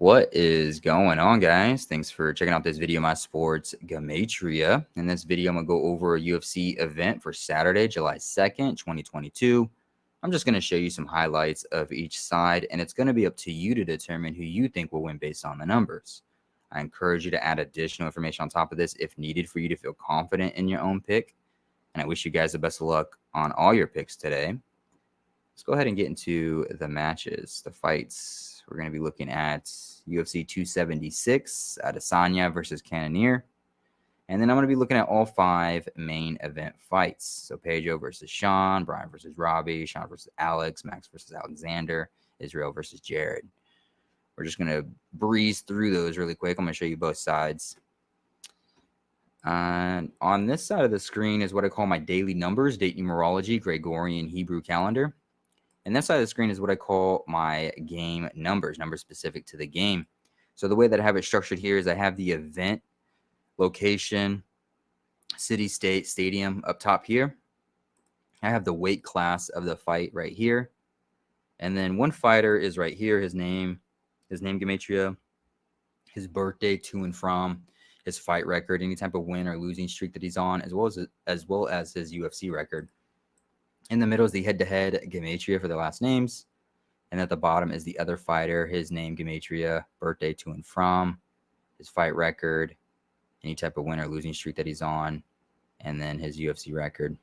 What is going on, guys? Thanks for checking out this video, My Sports Gematria. In this video, I'm going to go over a UFC event for Saturday, July 2nd, 2022. I'm just going to show you some highlights of each side, and it's going to be up to you to determine who you think will win based on the numbers. I encourage you to add additional information on top of this if needed for you to feel confident in your own pick. And I wish you guys the best of luck on all your picks today. Let's go ahead and get into the matches, the fights. We're going to be looking at UFC 276, Adesanya versus Cannonier. And then I'm going to be looking at all 5 main event fights. So Pedro versus Sean, Brian versus Robbie, Sean versus Alex, Max versus Alexander, Israel versus Jared. We're just going to breeze through those really quick. I'm going to show you both sides. On this side of the screen is what I call my daily numbers, date numerology, Gregorian Hebrew calendar. And that side of the screen is what I call my game numbers specific to the game. So the way that I have it structured here is I have the event, location, city, state, stadium up top here. I have the weight class of the fight right here. And then one fighter is right here, his name Gematria, his birthday to and from, his fight record, any type of win or losing streak that he's on, as well as his UFC record. In the middle is the head-to-head Gematria for the last names. And at the bottom is the other fighter, his name Gematria, birthday to and from, his fight record, any type of win or losing streak that he's on, and then his UFC record.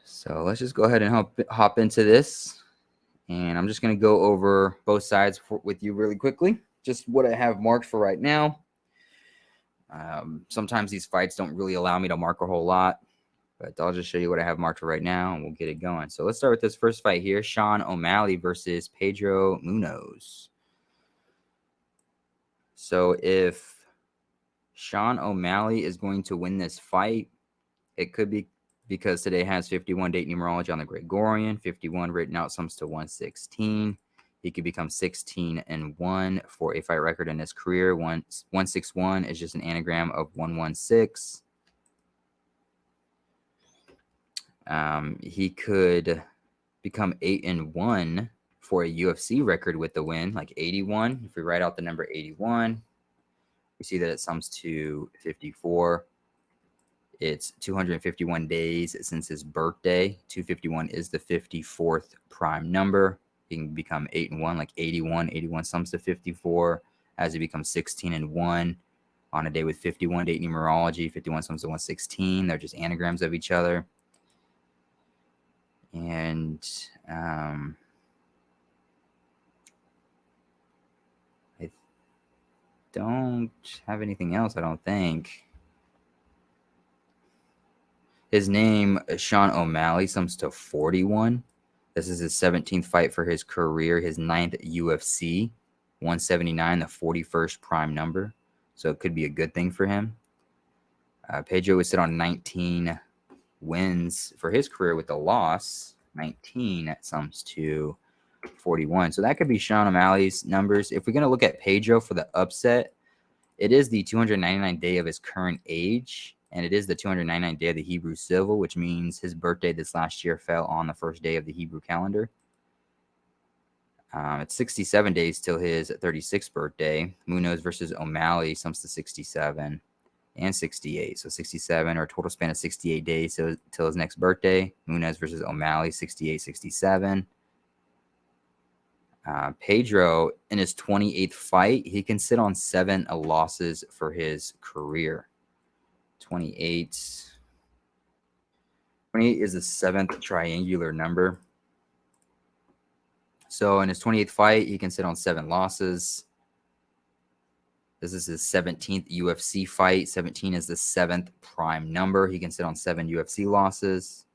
So let's just go ahead and hop into this. And I'm just going to go over both sides with you really quickly. Just what I have marked for right now. Sometimes these fights don't really allow me to mark a whole lot. But I'll just show you what I have marked for right now, and we'll get it going. So let's start with this first fight here, Sean O'Malley versus Pedro Munoz. So if Sean O'Malley is going to win this fight, it could be because today has 51 date numerology on the Gregorian, 51 written out sums to 116. He could become 16-1 for a fight record in his career. 161 is just an anagram of 116. He could become 8-1 for a UFC record with the win, like 81. If we write out the number 81, we see that it sums to 54. It's 251 days since his birthday. 251 is the 54th prime number. He can become 8-1, like 81. 81 sums to 54 as he becomes 16-1 on a day with 51 date numerology. 51 sums to 116. They're just anagrams of each other. And I don't have anything else, I don't think. His name, Sean O'Malley, sums to 41. This is his 17th fight for his career, his 9th UFC, 179, the 41st prime number. So it could be a good thing for him. Pedro would sit on 19 wins for his career with a loss. 19 sums to 41. So that could be Sean O'Malley's numbers. If we're going to look at Pedro for the upset, it is the 299th day of his current age, and it is the 299th day of the Hebrew Civil, which means his birthday this last year fell on the first day of the Hebrew calendar. It's 67 days till his 36th birthday. Munoz versus O'Malley sums to 67. And 68. So 67, or a total span of 68 days till his next birthday. Munoz versus O'Malley, 68, 67. Pedro, in his 28th fight, he can sit on 7 losses for his career. 28 is the 7th triangular number. So in his 28th fight, he can sit on 7 losses. This is his 17th UFC fight. 17 is the 7th prime number. He can sit on 7 UFC losses.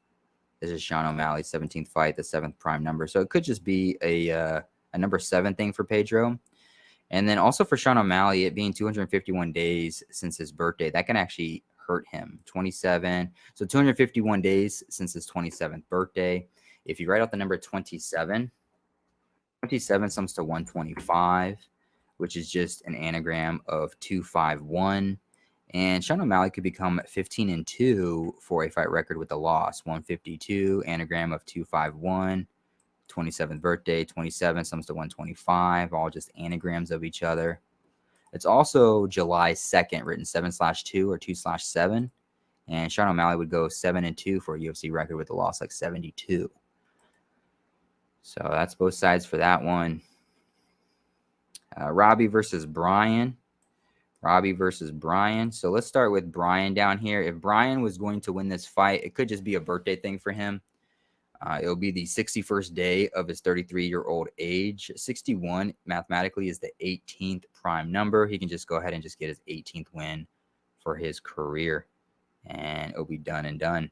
This is Sean O'Malley's 17th fight, the 7th prime number. So it could just be a number 7 thing for Pedro. And then also for Sean O'Malley, it being 251 days since his birthday, that can actually hurt him. 27. So 251 days since his 27th birthday. If you write out the number 27, 27 sums to 125. Which is just an anagram of 251. And Sean O'Malley could become 15-2 for a fight record with a loss. 152, anagram of 251. 27th birthday, 27 sums to 125, all just anagrams of each other. It's also July 2nd, written 7/2 or 2/7. And Sean O'Malley would go 7-2 for a UFC record with a loss like 72. So that's both sides for that one. Robbie versus Brian. Robbie versus Brian. So let's start with Brian down here. If Brian was going to win this fight, it could just be a birthday thing for him. It'll be the 61st day of his 33-year-old age. 61 mathematically is the 18th prime number. He can just go ahead and just get his 18th win for his career, and it'll be done and done.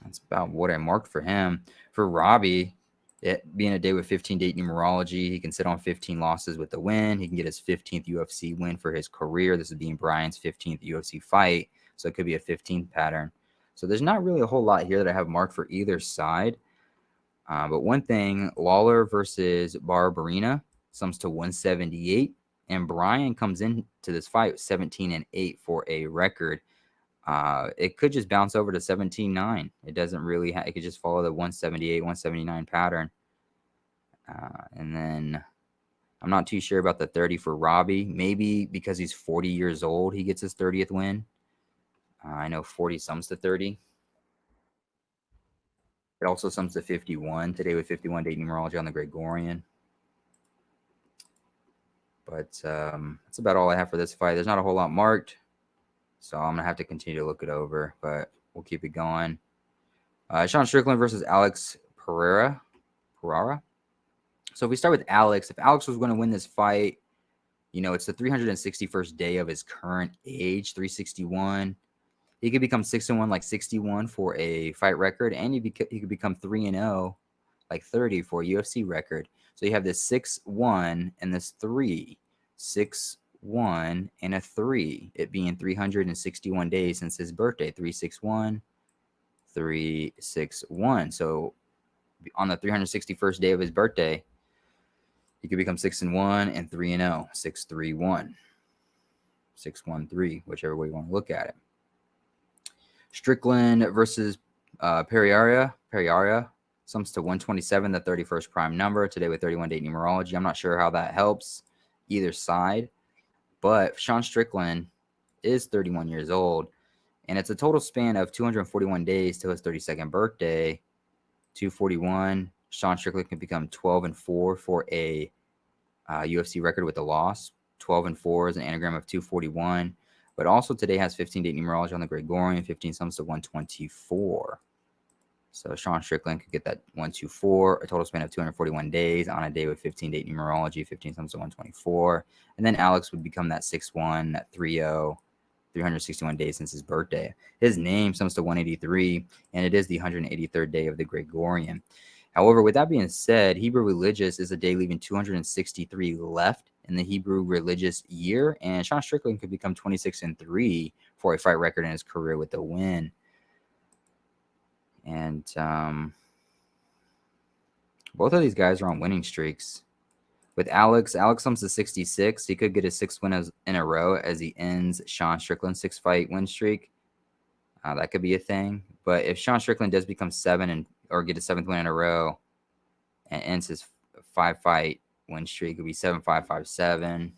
That's about what I marked for him. For Robbie, it being a day with 15-date numerology, he can sit on 15 losses with the win. He can get his 15th UFC win for his career. This is being Brian's 15th UFC fight, so it could be a 15th pattern. So there's not really a whole lot here that I have marked for either side. But one thing, Lawler versus Barberena sums to 178, and Brian comes into this fight 17-8 for a record. It could just bounce over to 17-9. It doesn't really it could just follow the 178, 179 pattern. And then I'm not too sure about the 30 for Robbie. Maybe because he's 40 years old, he gets his 30th win. I know 40 sums to 30. It also sums to 51 today with 51-date numerology on the Gregorian. But that's about all I have for this fight. There's not a whole lot marked, so I'm going to have to continue to look it over, but we'll keep it going. Sean Strickland versus Alex Pereira. So if we start with Alex, if Alex was going to win this fight, you know, it's the 361st day of his current age, 361. He could become 6-1 like 61 for a fight record, and he could become 3-0 like 30 for a UFC record. So you have this 6-1 and this 3. 6-1 and a 3. It being 361 days since his birthday. 361, 361. So on the 361st day of his birthday, he could become 6-1 and 3-0. 6-3-1. 6-1-3, whichever way you want to look at it. Strickland versus Pereira sums to 127, the 31st prime number today with 31-date numerology. I'm not sure how that helps either side, but Sean Strickland is 31 years old, and it's a total span of 241 days till his 32nd birthday. 241. Sean Strickland can become 12-4 for a UFC record with a loss. 12-4 is an anagram of 241. But also today has 15-date numerology on the Gregorian. 15 sums to 124. So Sean Strickland could get that 124, a total span of 241 days on a day with 15-date numerology. 15 sums to 124. And then Alex would become that 6-1, that 3-0, 361 days since his birthday. His name sums to 183, and it is the 183rd day of the Gregorian. However, with that being said, Hebrew religious is a day leaving 263 left in the Hebrew religious year, and Sean Strickland could become 26-3 for a fight record in his career with a win. And both of these guys are on winning streaks. With Alex sums to 66. He could get his 6th win in a row as he ends Sean Strickland's 6-fight win streak. That could be a thing. But if Sean Strickland does become 7 or get a 7th win in a row and ends his 5-fight win streak, it would be 7-5-5-7.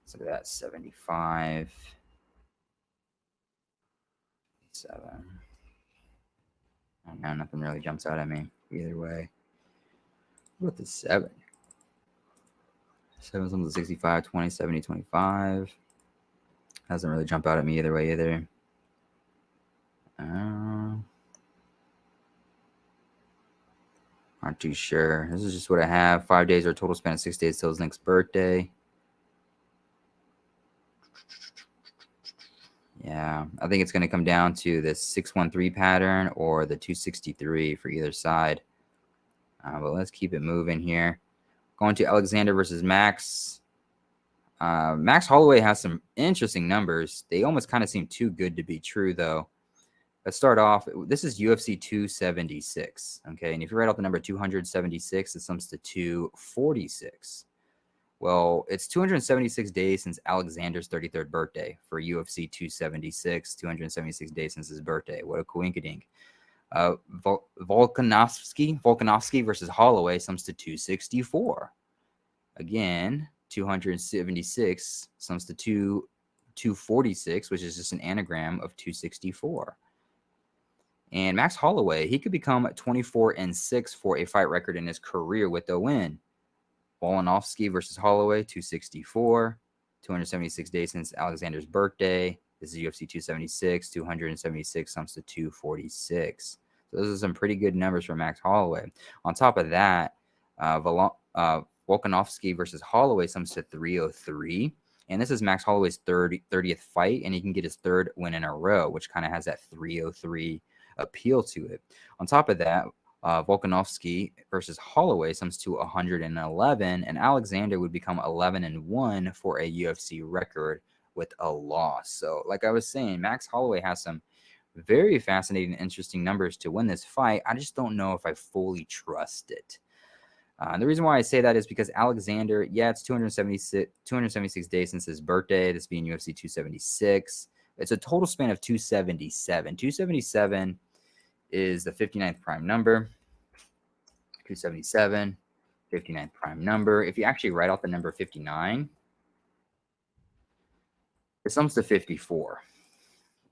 Let's look at that. 75. 7. I don't know, nothing really jumps out at me either way. What about the 7? 7 sums to 65, 20, 70, 25. Doesn't really jump out at me either way either. Not too sure. This is just what I have. 5 days or a total span of 6 days till his next birthday. Yeah, I think it's going to come down to the 613 pattern or the 263 for either side. But let's keep it moving here. Going to Alexander versus Max. Max Holloway has some interesting numbers. They almost kind of seem too good to be true, though. Let's start off. This is UFC 276. Okay, and if you write out the number 276, it sums to 246. Well, it's 276 days since Alexander's 33rd birthday for UFC 276. 276 days since his birthday. What a coinkydink. Volkanovski versus Holloway sums to 264. Again, 276 sums to 246, which is just an anagram of 264. And Max Holloway, he could become 24-6 for a fight record in his career with a win. Volkanovski versus Holloway, 264. 276 days since Alexander's birthday. This is UFC 276. 276 sums to 246. So those are some pretty good numbers for Max Holloway. On top of that, Volkanovski versus Holloway sums to 303. And this is Max Holloway's 30th fight, and he can get his third win in a row, which kind of has that 303 appeal to it. On top of that, Volkanovski versus Holloway sums to 111, and Alexander would become 11-1 for a UFC record with a loss. So, like I was saying, Max Holloway has some very fascinating, interesting numbers to win this fight. I just don't know if I fully trust it. The reason why I say that is because Alexander, yeah, it's 276 days since his birthday, this being UFC 276. It's a total span of 277. 277 is the 59th prime number. 277, 59th prime number. If you actually write out the number 59, it sums to 54.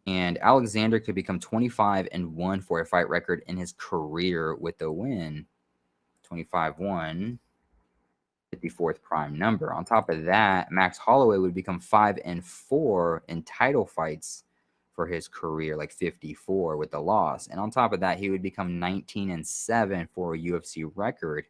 And Alexander could become 25-1 for a fight record in his career with a win. 25-1, 54th prime number. On top of that, Max Holloway would become 5-4 in title fights for his career, like 54 with the loss. And on top of that, he would become 19-7 for a UFC record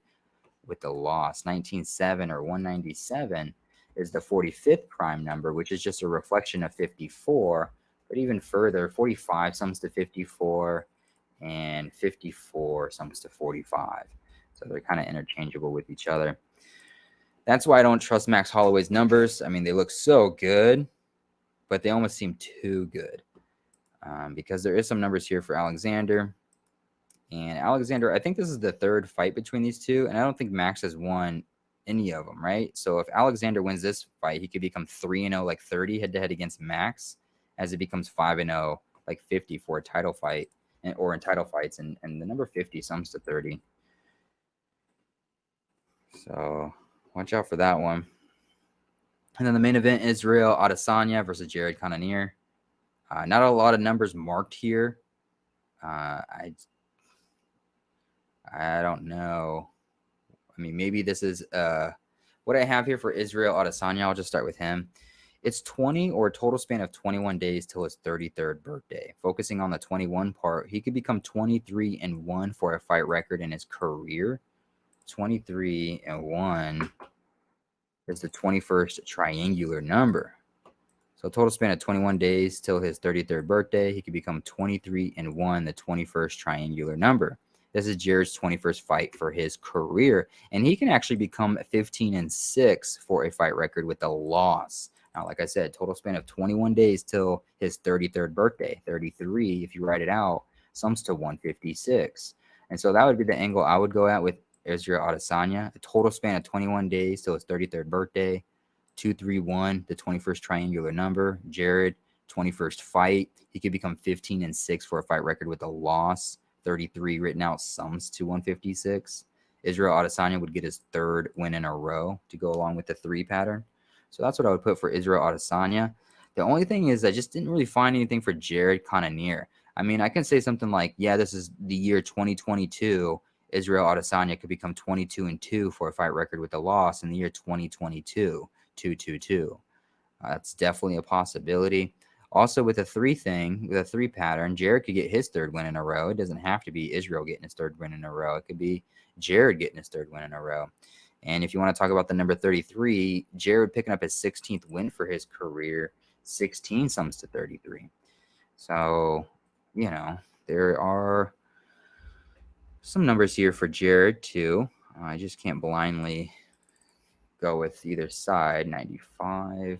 with the loss. 19-7 or 197 is the 45th prime number, which is just a reflection of 54. But even further, 45 sums to 54, and 54 sums to 45. So they're kind of interchangeable with each other. That's why I don't trust Max Holloway's numbers. I mean, they look so good, but they almost seem too good. Because there is some numbers here for Alexander. And Alexander, I think this is the third fight between these two, and I don't think Max has won any of them, right? So if Alexander wins this fight, he could become 3-0, like 30 head-to-head against Max, as it becomes 5-0, like 50 for a title fight, or in title fights, and the number 50 sums to 30. So watch out for that one. And then the main event, Israel Adesanya versus Jared Cannonier. Not a lot of numbers marked here. I don't know. I mean, maybe this is what I have here for Israel Adesanya. I'll just start with him. It's 20 or a total span of 21 days till his 33rd birthday. Focusing on the 21 part, he could become 23-1 for a fight record in his career. 23-1 is the 21st triangular number. So total span of 21 days till his 33rd birthday, he could become 23-1, the 21st triangular number. This is Jared's 21st fight for his career, and he can actually become 15-6 for a fight record with a loss. Now, like I said, total span of 21 days till his 33rd birthday. 33, if you write it out, sums to 156. And so that would be the angle I would go at with Israel Adesanya. A total span of 21 days till his 33rd birthday. 231, the 21st triangular number. Jared, 21st fight. He could become 15-6 for a fight record with a loss. 33 written out sums to 156. Israel Adesanya would get his third win in a row to go along with the 3 pattern. So that's what I would put for Israel Adesanya. The only thing is I just didn't really find anything for Jared Cannonier. I mean, I can say something like, yeah, this is the year 2022. Israel Adesanya could become 22-2 for a fight record with a loss in the year 2022. 2-2-2. That's definitely a possibility. Also, with a 3 pattern, Jared could get his third win in a row. It doesn't have to be Israel getting his third win in a row. It could be Jared getting his third win in a row. And if you want to talk about the number 33, Jared picking up his 16th win for his career, 16 sums to 33. So, you know, there are some numbers here for Jared too. I just can't blindly go with either side. 95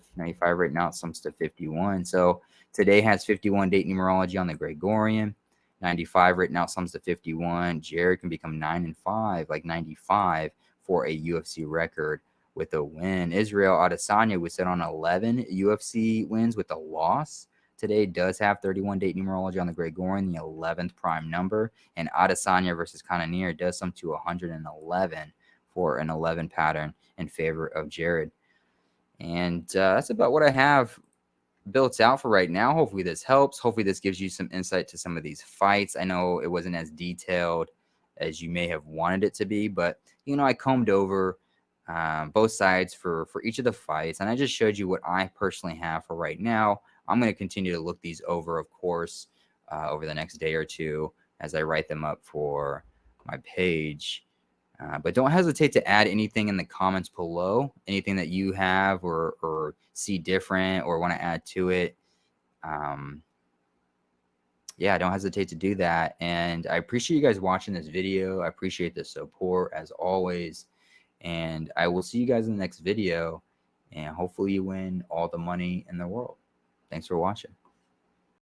right now sums to 51. So today has 51 date numerology on the Gregorian. 95 written out sums to 51. Jared can become 9-5, like 95 for a UFC record with a win. Israel Adesanya was set on 11 UFC wins with a loss. today does have 31 date numerology on the Gregorian, the 11th prime number. And Adesanya versus Cannonier does sum to 111 for an 11 pattern in favor of Jared. And that's about what I have built out for right now. Hopefully this helps. Hopefully this gives you some insight to some of these fights. I know it wasn't as detailed as you may have wanted it to be, but I combed over both sides for each of the fights, and I just showed you what I personally have for right now. I'm going to continue to look these over, of course, over the next day or two as I write them up for my page. But don't hesitate to add anything in the comments below, anything that you have or see different or want to add to it. Yeah, don't hesitate to do that. And I appreciate you guys watching this video. I appreciate the support as always. And I will see you guys in the next video. And hopefully you win all the money in the world. Thanks for watching.